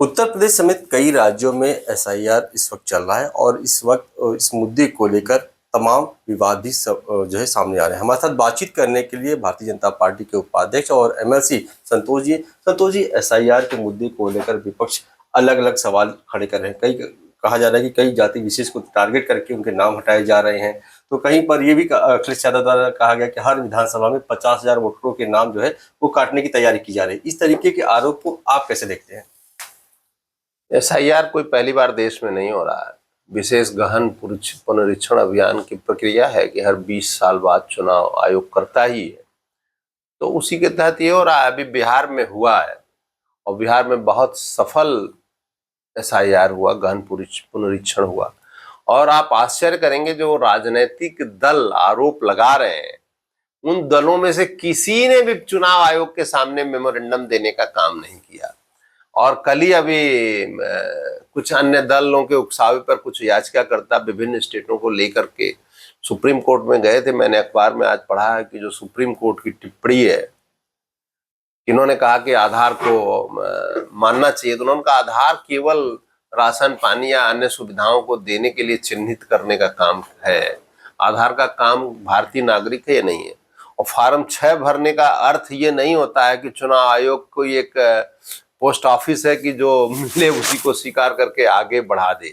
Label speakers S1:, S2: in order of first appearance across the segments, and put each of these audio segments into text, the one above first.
S1: उत्तर प्रदेश समेत कई राज्यों में एसआईआर इस वक्त चल रहा है और इस वक्त इस मुद्दे को लेकर तमाम विवाद भी जो है सामने आ रहे हैं। हमारे साथ बातचीत करने के लिए भारतीय जनता पार्टी के उपाध्यक्ष और एमएलसी संतोष जी एसआईआर के मुद्दे को लेकर विपक्ष अलग अलग सवाल खड़े कर रहे हैं। कई कहा जा रहा है कि कई जाति विशेष को टारगेट करके उनके नाम हटाए जा रहे हैं। तो कहीं पर ये भी अखिलेश यादव द्वारा कहा गया कि हर विधानसभा में 50,000 वोटरों के नाम जो है वो काटने की तैयारी की जा रही है। इस तरीके के आरोप को आप कैसे देखते हैं?
S2: एसआईआर कोई पहली बार देश में नहीं हो रहा है। विशेष गहन पुनरीक्षण अभियान की प्रक्रिया है कि हर 20 साल बाद चुनाव आयोग करता ही है। तो उसी के तहत ये हो रहा है। अभी बिहार में हुआ है और बिहार में बहुत सफल एसआईआर हुआ, गहन पुनरीक्षण हुआ। और आप आश्चर्य करेंगे, जो राजनीतिक दल आरोप लगा रहे हैं उन दलों में से किसी ने भी चुनाव आयोग के सामने मेमोरेंडम देने का काम नहीं किया। और कल ही अभी कुछ अन्य दलों के उकसावे पर कुछ याचिकाकर्ता विभिन्न स्टेटों को लेकर के सुप्रीम कोर्ट में गए थे। मैंने अखबार में आज पढ़ा है कि जो सुप्रीम कोर्ट की टिप्पणी है, इन्होंने कहा कि आधार को मानना चाहिए। तो उन्होंने कहा आधार केवल राशन पानी या अन्य सुविधाओं को देने के लिए चिन्हित करने का काम है। आधार का काम भारतीय नागरिक है या नहीं है। और फॉर्म 6 भरने का अर्थ ये नहीं होता है कि चुनाव आयोग कोई एक पोस्ट ऑफिस है कि जो मिले उसी को स्वीकार करके आगे बढ़ा दे।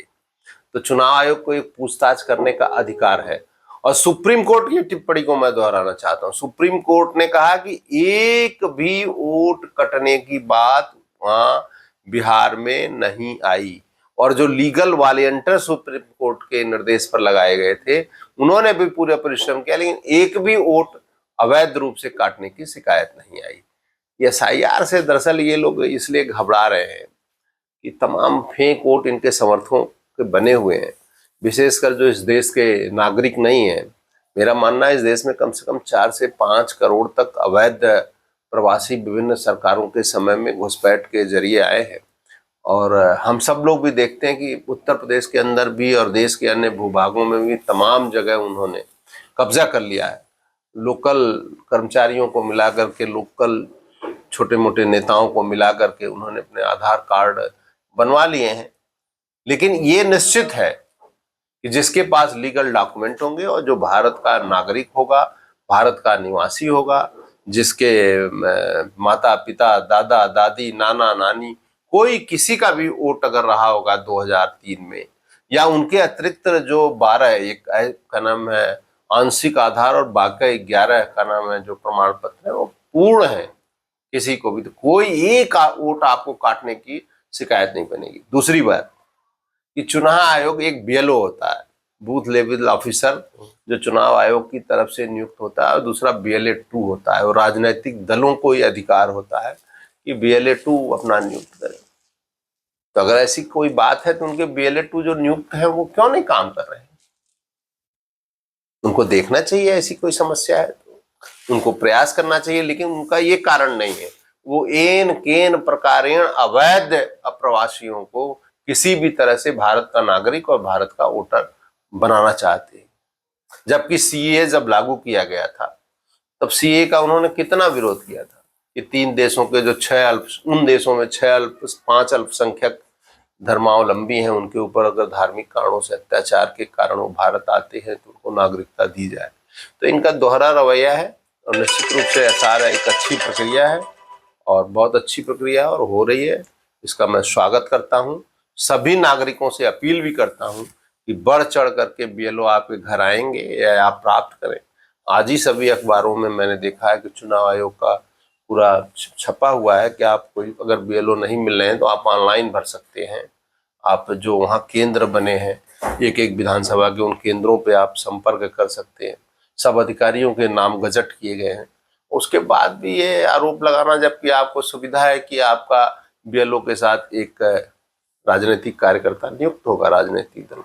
S2: तो चुनाव आयोग को एक पूछताछ करने का अधिकार है। और सुप्रीम कोर्ट की टिप्पणी को मैं दोहराना चाहता हूं। सुप्रीम कोर्ट ने कहा कि एक भी वोट कटने की बात वहां बिहार में नहीं आई। और जो लीगल वॉलंटियर सुप्रीम कोर्ट के निर्देश पर लगाए गए थे, उन्होंने भी पूरा परिश्रम किया, लेकिन एक भी वोट अवैध रूप से काटने की शिकायत नहीं आई। एसआईआर से दरअसल ये लोग इसलिए घबरा रहे हैं कि तमाम फेक वोट इनके समर्थकों के बने हुए हैं, विशेषकर जो इस देश के नागरिक नहीं है। मेरा मानना है इस देश में कम से कम 4 से 5 करोड़ तक अवैध प्रवासी विभिन्न सरकारों के समय में घुसपैठ के जरिए आए हैं। और हम सब लोग भी देखते हैं कि उत्तर प्रदेश के अंदर भी और देश के अन्य भूभागों में भी तमाम जगह उन्होंने कब्जा कर लिया है। लोकल कर्मचारियों को मिलाकर के, लोकल छोटे मोटे नेताओं को मिला करके उन्होंने अपने आधार कार्ड बनवा लिए हैं। लेकिन ये निश्चित है कि जिसके पास लीगल डॉक्यूमेंट होंगे और जो भारत का नागरिक होगा, भारत का निवासी होगा, जिसके माता पिता, दादा दादी, नाना नानी, कोई किसी का भी वोट अगर रहा होगा 2003 में, या उनके अतिरिक्त जो 12 एक का नाम है आंशिक आधार और बाकी 11 का नाम है जो प्रमाण पत्र है, वो पूर्ण है, किसी को भी तो कोई एक वोट आपको काटने की शिकायत नहीं बनेगी। दूसरी बात कि चुनाव आयोग एक बीएलओ होता है, बूथ लेवल ऑफिसर, जो चुनाव आयोग की तरफ से नियुक्त होता है, और दूसरा BLA 2 होता है। और राजनीतिक दलों को ये अधिकार होता है कि BLA 2 अपना नियुक्त करें। तो अगर ऐसी कोई बात है तो उनके BLA 2 जो नियुक्त है वो क्यों नहीं काम कर रहे हैं? उनको देखना चाहिए, ऐसी कोई समस्या है तो उनको प्रयास करना चाहिए। लेकिन उनका ये कारण नहीं है। वो एन केन प्रकारेण अवैध अप्रवासियों को किसी भी तरह से भारत का नागरिक और भारत का वोटर बनाना चाहते हैं। जबकि सीए जब लागू किया गया था, तब सीए का उन्होंने कितना विरोध किया था कि 3 देशों के जो 5 अल्पसंख्यक धर्मावलंबी हैं, उनके ऊपर अगर धार्मिक कारणों से अत्याचार के कारण वो भारत आते हैं तो उनको नागरिकता दी जाए। तो इनका दोहरा रवैया है और निश्चित रूप से एसआईआर एक अच्छी प्रक्रिया है और बहुत अच्छी प्रक्रिया और हो रही है। इसका मैं स्वागत करता हूं। सभी नागरिकों से अपील भी करता हूं कि बढ़ चढ़ करके बीएलओ आपके घर आएंगे या आप प्राप्त करें। आज ही सभी अखबारों में मैंने देखा है कि चुनाव आयोग का पूरा छपा हुआ है कि आप कोई अगर बीएलओ नहीं मिल रहे हैं तो आप ऑनलाइन भर सकते हैं। आप जो वहाँ केंद्र बने हैं, एक एक विधानसभा के, उन केंद्रों पे आप संपर्क कर सकते हैं। सब अधिकारियों के नाम गजट किए गए हैं। उसके बाद भी ये आरोप लगाना, जबकि आपको सुविधा है कि आपका बीएलओ के साथ एक राजनीतिक कार्यकर्ता नियुक्त होगा राजनीतिक दल,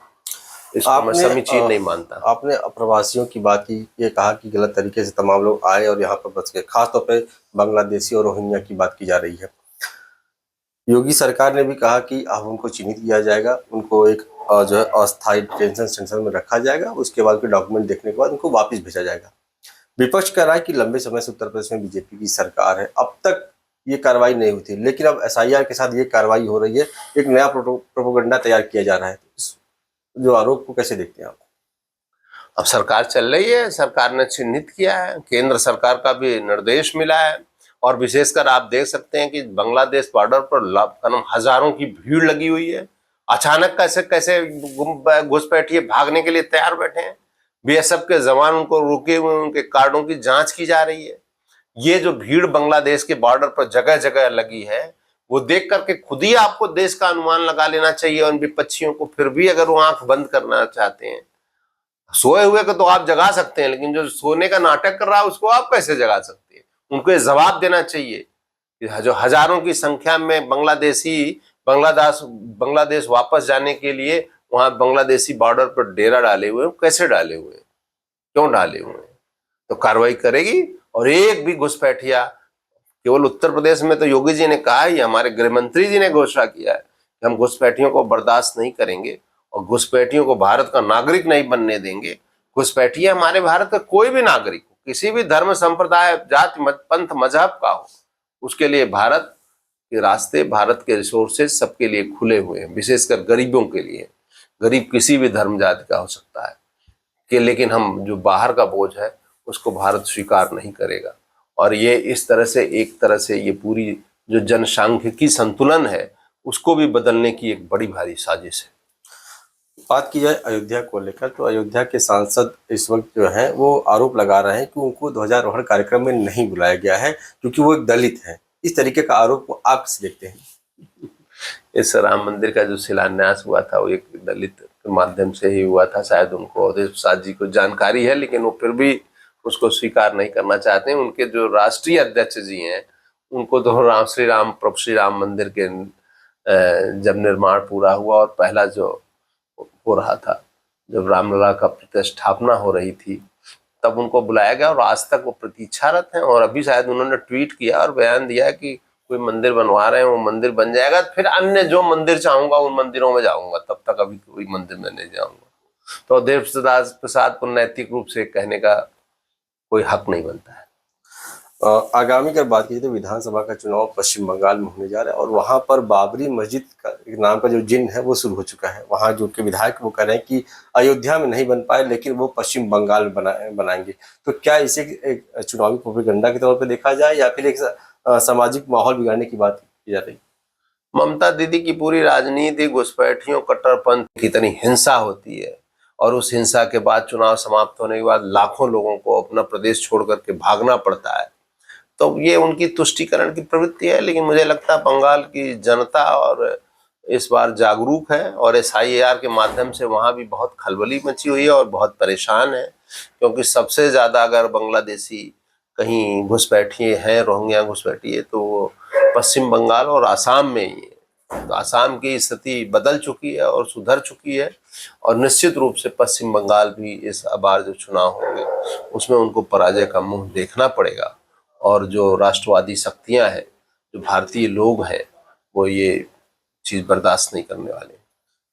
S2: इसको मैं समीचीन नहीं मानता।
S1: आपने अप्रवासियों की बात की, ये कहा कि गलत तरीके से तमाम लोग आए और यहाँ पर बच गए। खासतौर पे बांग्लादेशी और रोहिंग्या की बात की जा रही है। योगी सरकार ने भी कहा कि अब उनको चिन्हित किया जाएगा, उनको एक जो है अस्थायी डिटेंशन सेंटर में रखा जाएगा, उसके बाद डॉक्यूमेंट देखने के बाद उनको वापस भेजा जाएगा। विपक्ष कह रहा है कि लंबे समय से उत्तर प्रदेश में बीजेपी की सरकार है, अब तक ये कार्रवाई नहीं हुई थी, लेकिन अब एसआईआर के साथ ये कार्रवाई हो रही है, एक नया प्रोपोगंडा तैयार किया जा रहा है। इस जो आरोप को कैसे देखते हैं आप?
S2: अब सरकार चल रही है, सरकार ने चिन्हित किया है, केंद्र सरकार का भी निर्देश मिला है, और विशेषकर आप देख सकते हैं कि बांग्लादेश बॉर्डर पर हजारों की भीड़ लगी हुई है। अचानक कैसे कैसे घुसपैठिए भागने के लिए तैयार बैठे हैं। बीएसएफ के जवान उनको रोके हुए, उनके कार्डों की जांच की जा रही है। ये जो भीड़ बांग्लादेश के बॉर्डर पर जगह जगह लगी है, वो देख करके खुद ही आपको देश का अनुमान लगा लेना चाहिए उन विपक्षियों को। फिर भी अगर वो आंख बंद करना चाहते हैं, सोए हुए को तो आप जगा सकते हैं, लेकिन जो सोने का नाटक कर रहा है उसको आप कैसे जगा सकते हैं? उनको ये जवाब देना चाहिए कि जो हजारों की संख्या में बांग्लादेशी बांग्लादेश वापस जाने के लिए वहां बांग्लादेशी बॉर्डर पर डेरा डाले हुए हैं, कैसे डाले हुए हैं, क्यों डाले हुए हैं? तो कार्रवाई करेगी। और एक भी घुसपैठिया, केवल उत्तर प्रदेश में तो योगी जी ने कहा ही, हमारे गृह मंत्री जी ने घोषणा किया है कि हम घुसपैठियों को बर्दाश्त नहीं करेंगे और घुसपैठियों को भारत का नागरिक नहीं बनने देंगे। घुसपैठिया हमारे भारत का कोई भी नागरिक हो, किसी भी धर्म संप्रदाय जाति पंथ मजहब का हो, उसके लिए भारत के रास्ते, भारत के रिसोर्सेज सबके लिए खुले हुए हैं, विशेषकर गरीबों के लिए। गरीब किसी भी धर्म जाति का हो सकता है कि, लेकिन हम जो बाहर का बोझ है उसको भारत स्वीकार नहीं करेगा। और ये इस तरह से, एक तरह से ये पूरी जो जनसांख्यिकी संतुलन है उसको भी बदलने की एक बड़ी भारी साजिश है।
S1: बात की जाए अयोध्या को लेकर, तो अयोध्या के सांसद इस वक्त जो हैं वो आरोप लगा रहे हैं कि उनको ध्वजारोहण कार्यक्रम में नहीं बुलाया गया है क्योंकि वो एक दलित है। इस तरीके का आरोप को आप कैसे देखते हैं?
S2: इस राम मंदिर का जो शिलान्यास हुआ था वो एक दलित के माध्यम से ही हुआ था। शायद उनको अवधेश प्रसाद जी को जानकारी है, लेकिन वो फिर भी उसको स्वीकार नहीं करना चाहते हैं। उनके जो राष्ट्रीय अध्यक्ष जी हैं उनको तो प्रभु श्री राम मंदिर के जब निर्माण पूरा हुआ और पहला जो हो रहा था, जब रामलला का प्रतिष्ठापना हो रही थी, तब उनको बुलाया गया और आज तक वो प्रतीक्षारत हैं। और अभी शायद उन्होंने ट्वीट किया और बयान दिया कि कोई मंदिर बनवा रहे हैं, वो मंदिर बन जाएगा फिर अन्य जो मंदिर चाहूंगा उन मंदिरों में जाऊंगा, तब तक अभी कोई मंदिर में नहीं जाऊंगा। तो अवधेश प्रसाद को नैतिक रूप से कहने का कोई हक नहीं बनता है।
S1: आगामी अगर बात की तो विधानसभा का चुनाव पश्चिम बंगाल में होने जा रहा है और वहां पर बाबरी मस्जिद का नाम का जो जिन है वो शुरू हो चुका है। वहां जो के विधायक वो कह रहे हैं कि अयोध्या में नहीं बन पाए लेकिन वो पश्चिम बंगाल में बनाएंगे। तो क्या इसे एक चुनावी प्रोपेगेंडा के तौर पर देखा जाए या फिर एक सामाजिक माहौल बिगाड़ने की बात की जा रही?
S2: ममता दीदी की पूरी राजनीति घुसपैठियों, कट्टरपंथ की इतनी हिंसा होती है और उस हिंसा के बाद चुनाव समाप्त होने के बाद लाखों लोगों को अपना प्रदेश छोड़ करके भागना पड़ता है। तो ये उनकी तुष्टीकरण की प्रवृत्ति है। लेकिन मुझे लगता है बंगाल की जनता और इस बार जागरूक है और एसआईआर के माध्यम से वहाँ भी बहुत खलबली मची हुई है और बहुत परेशान है, क्योंकि सबसे ज़्यादा अगर बांग्लादेशी कहीं घुसपैठिए हैं, रोहिंग्या घुसपैठिए, तो वो पश्चिम बंगाल और आसाम में ही है। तो आसाम की स्थिति बदल चुकी है और सुधर चुकी है और निश्चित रूप से पश्चिम बंगाल भी इस बार जो चुनाव होंगे उसमें उनको पराजय का मुंह देखना पड़ेगा। और जो राष्ट्रवादी शक्तियां हैं, जो भारतीय लोग हैं, वो ये चीज़ बर्दाश्त नहीं करने वाले।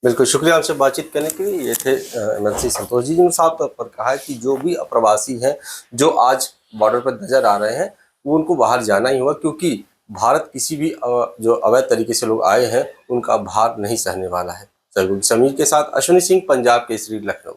S1: बिल्कुल, शुक्रिया हमसे बातचीत करने के लिए। ये थे एमएलसी संतोष जी, जिन्होंने साफ तौर पर कहा है कि जो भी अप्रवासी हैं जो आज बॉर्डर पर नजर आ रहे हैं वो उनको बाहर जाना ही होगा, क्योंकि भारत किसी भी जो अवैध तरीके से लोग आए हैं उनका भार नहीं सहने वाला है। समीर के साथ अश्विनी सिंह, पंजाब केसरी, लखनऊ।